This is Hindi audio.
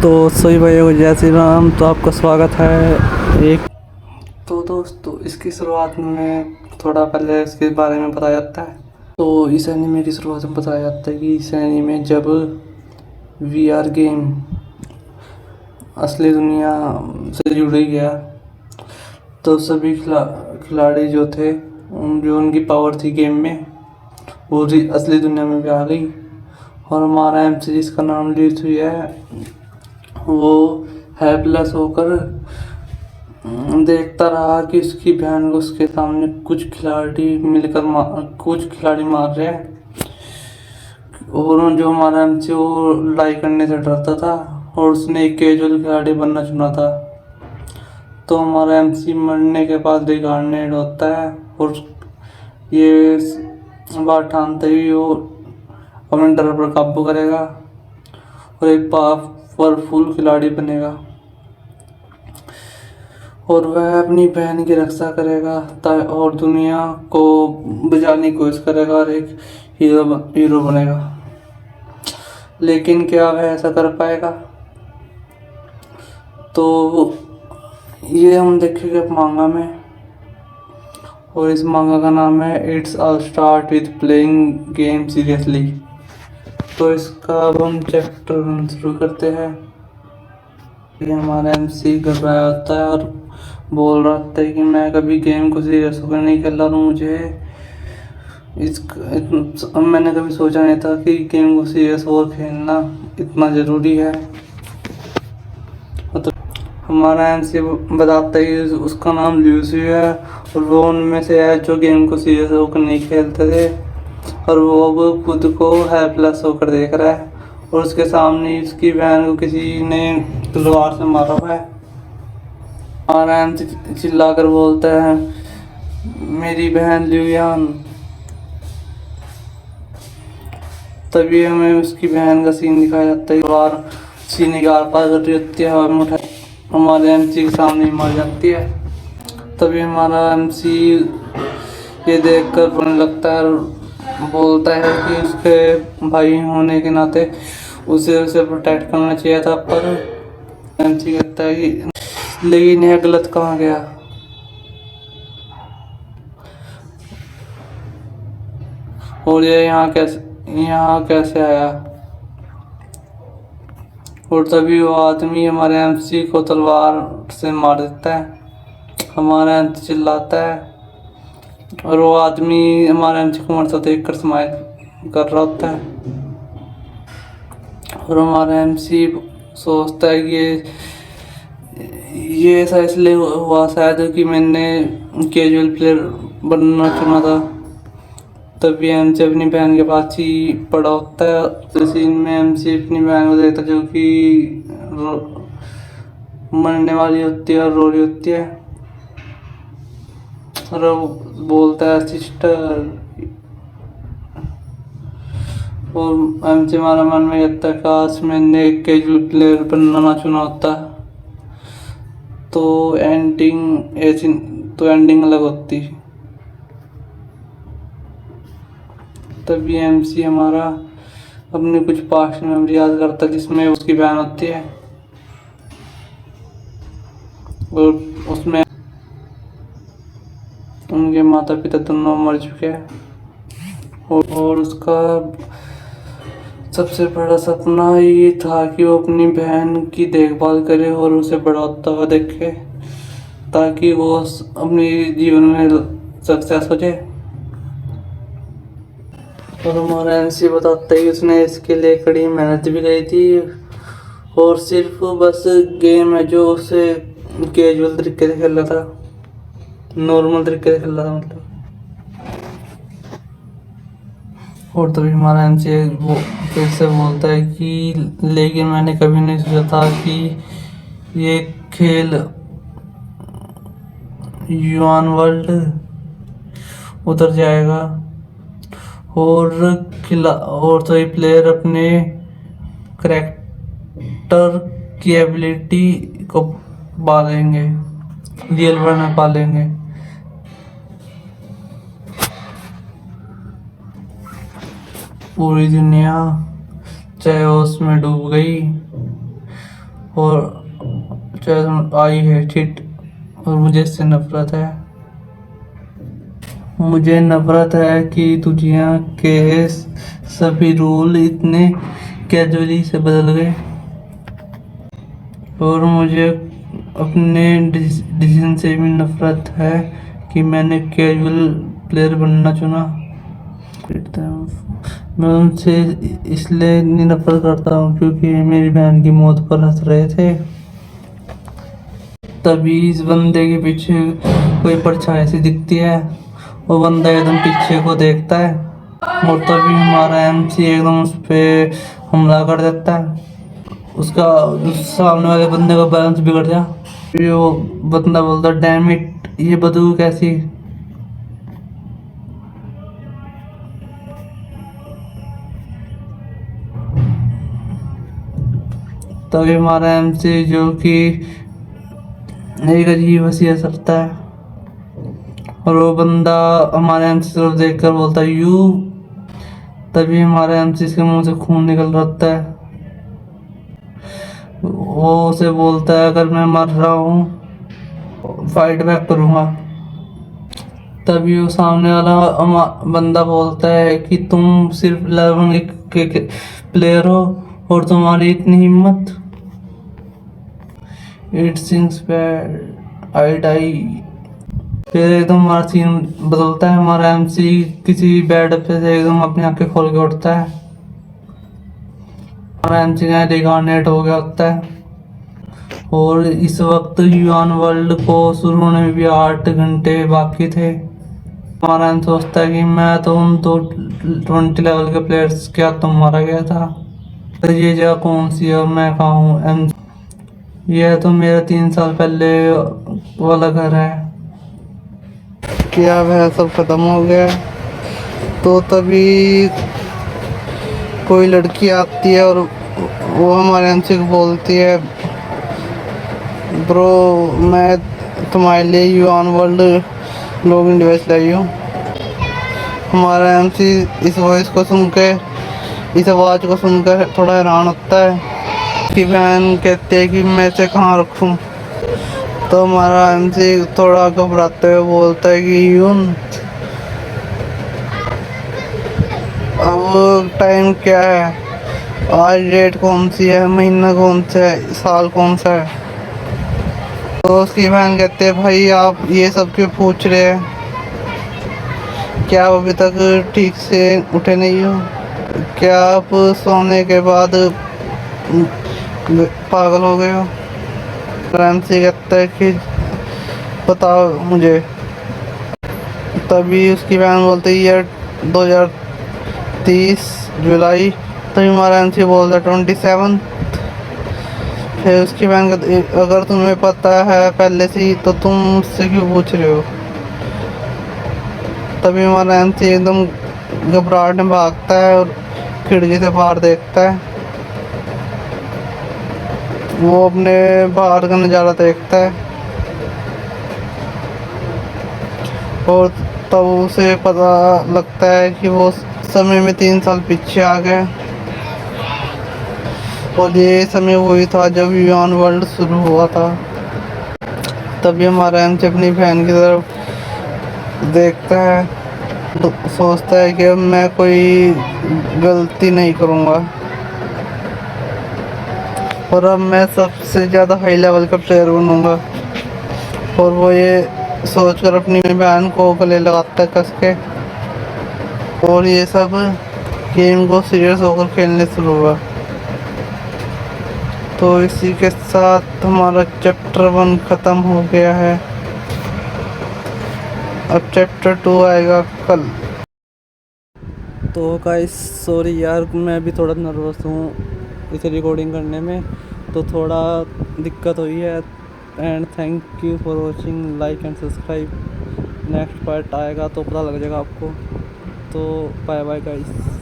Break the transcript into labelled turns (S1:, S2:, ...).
S1: तो सभी भाइयों को जय श्री राम। तो आपका स्वागत है एक। तो दोस्तों, इसकी शुरुआत में थोड़ा पहले इसके बारे में बताया जाता है। तो इस एनीमे की शुरुआत में बताया जाता है कि इस एनीमे जब वीआर गेम असली दुनिया से जुड़ गया तो सभी खिलाड़ी जो थे, जो उनकी पावर थी गेम में, वो असली दुनिया में भी आ गई। और हमारा एमसी जिसका नाम लीच हुई है, वो हेल्पलेस होकर देखता रहा कि उसकी बहन को उसके सामने कुछ खिलाड़ी मार रहे हैं। और जो हमारा एमसी वो लड़ाई करने से डरता था और उसने एक कैजुअल खिलाड़ी बनना चुना था। तो हमारा एमसी मरने के बाद रिगार्डेड होता है और ये बात ठानते ही वो अपने डर पर काबू करेगा और एक पावरफुल खिलाड़ी बनेगा और वह अपनी बहन की रक्षा करेगा और दुनिया को बचाने की कोशिश करेगा और एक हीरो बनेगा। लेकिन क्या वह ऐसा कर पाएगा? तो ये हम देखेंगे मांगा में, और इस मांगा का नाम है it's all start with playing game seriously. तो इसका अब हम चैप्टर शुरू करते हैं। ये हमारा एमसी घबराया होता है और बोल रहा होता है कि मैं कभी गेम को सीरियस होकर नहीं खेला और मुझे मैंने कभी सोचा नहीं था कि गेम को सीरियस होकर खेलना इतना ज़रूरी है। तो हमारा एमसी बताता है कि उसका नाम ल्यूसी है और वो उनमें से है जो गेम को सीरियस होकर नहीं खेलते थे, और वो अब खुद को हेल्पलेस होकर देख रहा है और उसके सामने उसकी बहन को किसी ने तलवार से मारा हुआ है। आराम से चिल्लाकर बोलता है, मेरी बहन ल्यूयान। तभी हमें उसकी बहन का सीन दिखाया जाता है। तलवार सीने के आर पार कर रही होती है, हवा में उठा हमारे एमसी के सामने ही मर जाती है। तभी हमारा एमसी ये देखकर रोने लगता है और बोलता है कि उसके भाई होने के नाते उसे प्रोटेक्ट करना चाहिए था, पर एमसी कहता है कि लेकिन यह गलत कहाँ गया। और ये यहाँ कैसे आया? और तभी वो आदमी हमारे एमसी को तलवार से मार देता है। हमारा एमसी चिल्लाता है और वो आदमी हमारे एमसी को मरता देख कर स्माइल कर रहा होता है। और हमारा एमसी सोचता है कि ये ऐसा इसलिए हुआ शायद कि मैंने कैजुअल प्लेयर बनना चुना था। तभी एमसी अपनी बहन के पास ही पड़ा होता है। तो सीन में एमसी अपनी बहन को देखता है जो कि मरने वाली होती है और रो रही होती है, और वो बोलता है सिस्टर। और एमसी हमारा मन में कहता है काश मैंने एक कैजुअल प्लेयर बनना ना चुना होता तो एंडिंग अलग होती। तभी एमसी हमारा अपने कुछ पास्ट मेमोरी याद करता है जिसमें उसकी बहन होती है और उसमें उनके माता पिता दोनों मर चुके हैं। और उसका सबसे बड़ा सपना ये था कि वो अपनी बहन की देखभाल करे और उसे बड़ा होता हुआ देखे ताकि वो अपने जीवन में सक्सेस हो जाए। और हमारा एमसी बताता है कि उसने इसके लिए कड़ी मेहनत भी करी थी और सिर्फ बस गेम है जो उसे कैजुअल तरीके से खेल रहा था, नॉर्मल तरीके से खेल रहा था मतलब। और तभी हमारा एमसी वो फिर से बोलता है कि लेकिन मैंने कभी नहीं सोचा था कि ये खेल युआन वर्ल्ड उतर जाएगा और सभी प्लेयर अपने करैक्टर की एबिलिटी को पालेंगे, रियल वर्ल्ड में पालेंगे। पूरी दुनिया चाहे उसमें डूब गई और आई हेट इट, और मुझे इससे नफरत है। मुझे नफरत है कि दुनिया के सभी रूल इतने कैजुअली से बदल गए, और मुझे अपने डिसीजन से भी नफरत है कि मैंने कैजुअल प्लेयर बनना चुना। मैं उनसे इसलिए इतनी नफरत करता हूँ क्योंकि मेरी बहन की मौत पर हंस रहे थे। तभी इस बंदे के पीछे कोई परछाई सी दिखती है, वो बंदा एकदम पीछे को देखता है, और तभी हमारा एमसी एकदम उस पर हमला कर देता है। उसका सामने वाले बंदे का बैलेंस बिगड़ गया। फिर वो बंदा बोलता डैम इट, ये बदबू कैसी। तभी हमारा एमसी जो कि एक अजीब हंसी हंस सकता है, और वो बंदा हमारे एमसी तरफ देखकर बोलता है यू। तभी हमारे एमसी के मुंह से खून निकल रहा है। वो उसे बोलता है अगर मैं मर रहा हूँ फाइट बैक करूँगा। तभी वो सामने वाला बंदा बोलता है कि तुम सिर्फ 11 के प्लेयर हो और तुम्हारी इतनी हिम्मत। It sings bad I die. फिर एकदम हमारा सीन बदलता है, हमारा एमसी किसी बेड पे से एकदम अपनी आंखें खोल के उठता है। हमारा एमसी का रिगार्नेट हो गया होता है, और इस वक्त युआन वर्ल्ड को शुरू होने में भी 8 घंटे बाकी थे। हमारा एम सोचता है कि मैं तो उन 20 लेवल के प्लेयर्स के हाथ तो मारा गया था, तो ये जगह कौन सी है और मैं कहाँ हूँ। एम यह तो मेरा 3 साल पहले वाला घर है। क्या वह सब खत्म हो गया। तो तभी कोई लड़की आती है और वो हमारे एमसी को बोलती है ब्रो मैं तुम्हारे लिए युआन वर्ल्ड लॉगिन डिवाइस लाई हूँ। हमारा एमसी इस वॉइस को सुन के, इस आवाज़ को सुनकर थोड़ा हैरान होता है। उसकी बहन कहती है कि मैं इसे कहाँ रखूँ। तो हमारा एमसी थोड़ा घबराते हुए बोलता है कि यून अब टाइम क्या है, आज डेट कौन सी है, महीना कौन सा है, साल कौन सा है। तो उसकी बहन कहते हैं भाई आप ये सब क्यों पूछ रहे हैं, क्या आप अभी तक ठीक से उठे नहीं हो, क्या आप सोने के बाद पागल हो गए हो। एमसी कहता है कि बताओ मुझे। तभी उसकी बहन बोलती है यार 2030 जुलाई। तभी हमारा एमसी बोलता है 27। फिर उसकी बहन कहती अगर तुम्हें पता है पहले से ही तो तुम मुझसे क्यों पूछ रहे हो। तभी हमारा एमसी एकदम घबराहट में भागता है और खिड़की से बाहर देखता है। वो अपने बाहर का नज़ारा देखता है, और तब उसे पता लगता है कि वो समय में 3 साल पीछे आ गए, और ये समय वही था जब युआन वर्ल्ड शुरू हुआ था। तभी हमारा एमसी अपनी बहन की तरफ देखता है, तो सोचता है कि अब मैं कोई गलती नहीं करूँगा, और अब मैं सबसे ज़्यादा हाई लेवल का प्लेयर बनूँगा। और वो ये सोचकर अपनी बहन को गले लगाता है कस के, और ये सब गेम को सीरियस होकर खेलने शुरू हुआ। तो इसी के साथ हमारा चैप्टर 1 ख़त्म हो गया है। अब चैप्टर 2 आएगा कल। तो गाइस सॉरी यार, मैं भी थोड़ा नर्वस हूँ इसे रिकॉर्डिंग करने में, तो थोड़ा दिक्कत हुई है। And thank you for watching, like and subscribe. Next part आएगा तो पता लग जाएगा आपको। तो बाय बाय गाइस।